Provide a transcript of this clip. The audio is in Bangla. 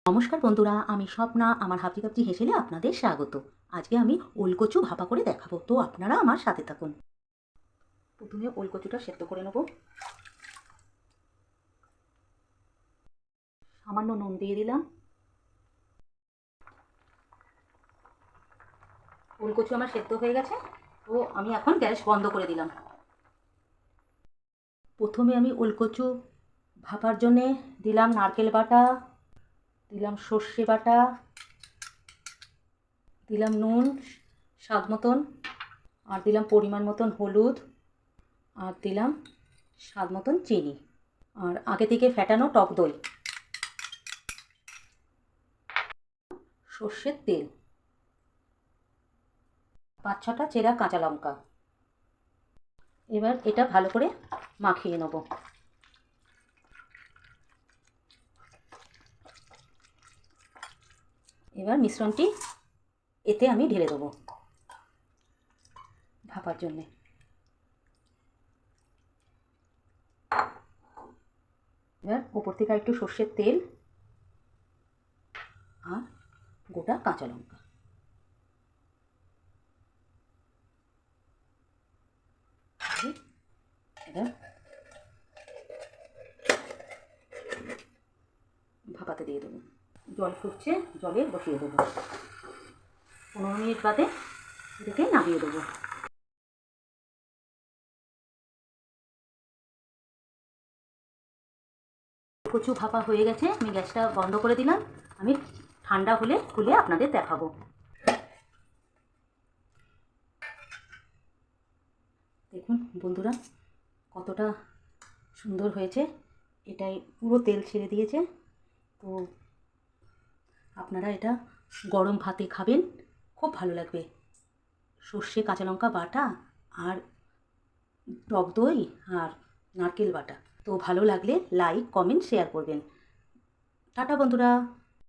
নমস্কার বন্ধুরা, আমি স্বপ্না। আমার হাবজি কাবজি হেসেলে আপনাদের স্বাগত। আজকে আমি ওলকচু ভাপা করে দেখাবো, তো আপনারা আমার সাথে থাকুন। প্রথমে ওলকচুটা সেদ্ধ করে নেব। সামান্য নুন দিয়ে দিলাম। ওলকচু আমার সেদ্ধ হয়ে গেছে, তো আমি এখন গ্যাস বন্ধ করে দিলাম। প্রথমে আমি ওলকচু ভাপার জন্যে দিলাম নারকেল বাটা, দিলাম সর্ষে বাটা, দিলাম নুন স্বাদ মতন, আর দিলাম পরিমাণ মতন হলুদ, আর দিলাম স্বাদ মতন চিনি, আর আগে থেকে ফেটানো টক দই, সর্ষের তেল, 5-6টা চেরা কাঁচা লঙ্কা। এবার এটা ভালো করে মাখিয়ে নেব। এবার মিশ্রণটি এতে আমি ঢেলে দেবো ভাপার জন্যে। এবার ওপর থেকে একটু সর্ষের তেল আর গোটা কাঁচা লঙ্কা। এবার ভাপাতে দিয়ে দেবো। জল ফুটছে, জলে বসিয়ে দেবো। 15 মিনিট বাদে এটাকে নামিয়ে দেবো। কচু ভাপা হয়ে গেছে, আমি গ্যাসটা বন্ধ করে দিলাম। আমি ঠান্ডা হলে খুলে আপনাদের দেখাবো। দেখুন বন্ধুরা, কতটা সুন্দর হয়েছে। এটাই পুরো তেল ছেড়ে দিয়েছে। তো আপনারা এটা গরম ভাতে খাবেন, খুব ভালো লাগবে। সর্ষে কাঁচা লঙ্কা বাটা আর টক দই আর নারকেল বাটা। তো ভালো লাগলে লাইক কমেন্ট শেয়ার করবেন। টাটা বন্ধুরা।